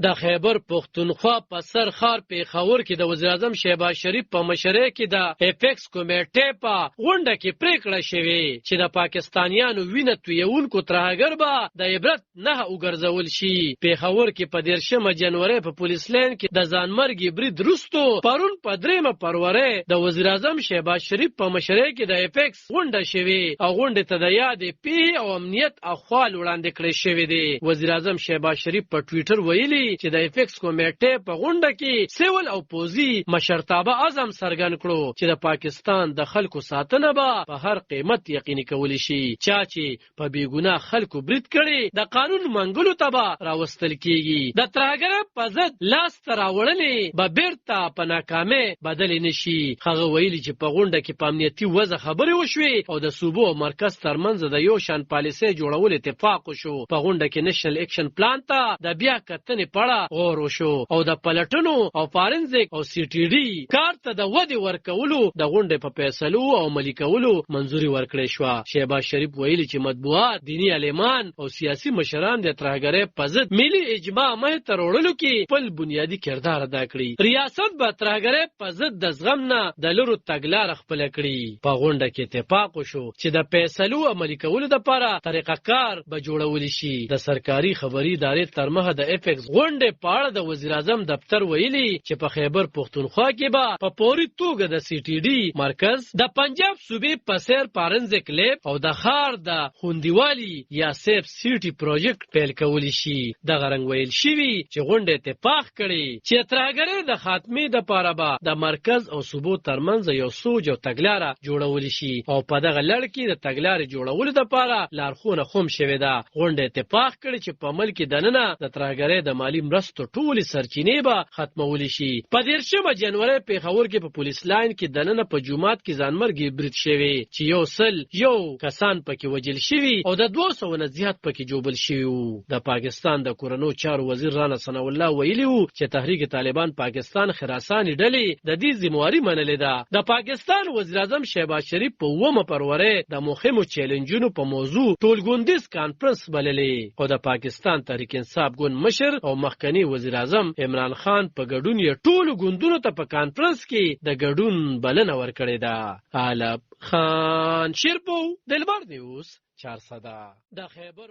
د خیبر پښتونخوا په سر ښار پیښور کې د وزیراعظم شهباز شریف په مشرۍ کې د اپیکس کمیټې په غونډه کې پریکړه شوې چې د پاکستانیانو وینه تویونکو ترهګر به د عبرت نه وګرځول شي. پیښور کې په 13 جنوري په پولیس لاین کې د ځانمرګي برید وروسته پرون په 3 فروری د وزیراعظم شهباز شریف په مشرۍ کې د اپیکس غونډه شوې او غونډې ته د یاد پی او امنیت اخوال وړاندې کړې شوې دي. وزیراعظم شهباز شریف په ټوئیټر ویلي چې د اپیکس کمیټې په غونډه کې سیول او پوزي مشرتابه اعظم څرګند کړو چې د پاکستان د خلکو ساتنه به په هر قیمت یقیني کولی شي. چا چې په بیګناه خلکو برید کړي د قانون منګولو ته به راوستل کیږي. د ترهګر په ضد لاس ته راوړلې به بیرته په ناکامۍ بدلې نشي. هغه ویلي چې په غونډه کې په امنیتي وضع خبرې وشوې او د صوبو او مرکز ترمنځ د یو شان پالیسۍ جوړول اتفاق وشو. په غونډه کې نېشنل اکشن پلان ته د بیا کتنې په اړه غور وشو او د پلټنو او فارنزیک او سی ټي ډي کار ته د ودې ورکولو د غونډې په فیصلو او عملي کولو منځوري ورکړې شوه. شهباز شریف ویلي چې مطبوعات، دیني عالمان او سیاسي مشران د ترهګرۍ په ضد ملي اجماع مخې ته وړلو کې خپل بنیادي کردار ادا کړي. ریاست به ترهګرۍ په ضد د زغم نه د لرو تګلاره خپله کړي. په غونډه کې اتفاق وشو چې د فیصلو عملي کولو لپاره طریقه کار به جوړول شي. د سرکاري خبري ادارې تر مخه د اپیکس غونډې په اړه د وزیراعظم دفتر ویلي چې په خیبر پښتونخوا کې به په فوري توګه د سی ټي ډي مرکز، د پنجاب صوبې په سیر فارنزیک لیب او د ښار د خوندیوالي یا سیف سیټي پروژیکټ پیل کولی شي. دغه رنګ ویل شوي چې غونډه اتفاق کړي چې ترهګرۍ د خاتمې دپاره به د مرکز او صوبو ترمنځ یو سوچ او تګلاره جوړول شي او په دغه لړ کې د تګلارې جوړولو دپاره لارښوونه هم شوې ده. غونډه اتفاق کړي چې په ملک کې دننه د ترهګرۍ د مالي مرستو ټولې سرچینې به ختمولی شي. په 13 جنوري پیښور کې په پولیس لاین کې دننه په جومات کې ځانمرګي برید شوی چې 101 کسان پکې وژل شوي او د 200 نه زیات پکې جوبل شوي وو. د پاکستان د کورنو چارو وزیر رانا ثناء الله ویلي وو چې تحریک طالبان پاکستان خراساني ډلې د دې ذمہواري منلې ده. د پاکستان وزیراعظم شهباز شریف په 9 فروری د مهمو چیلنجونو په موضوع ټولګوندیز کانفرنس بللې او د پاکستان تحریک انصاف ګوند مشر او مخکنی وزیراعظم عمران خان په ګډون یې ټولو ګوندونو ته په کانفرنس کې د ګډون بلنه ورکړې ده. علب خان شیرپو، دلبر نیوز 400 د خیبر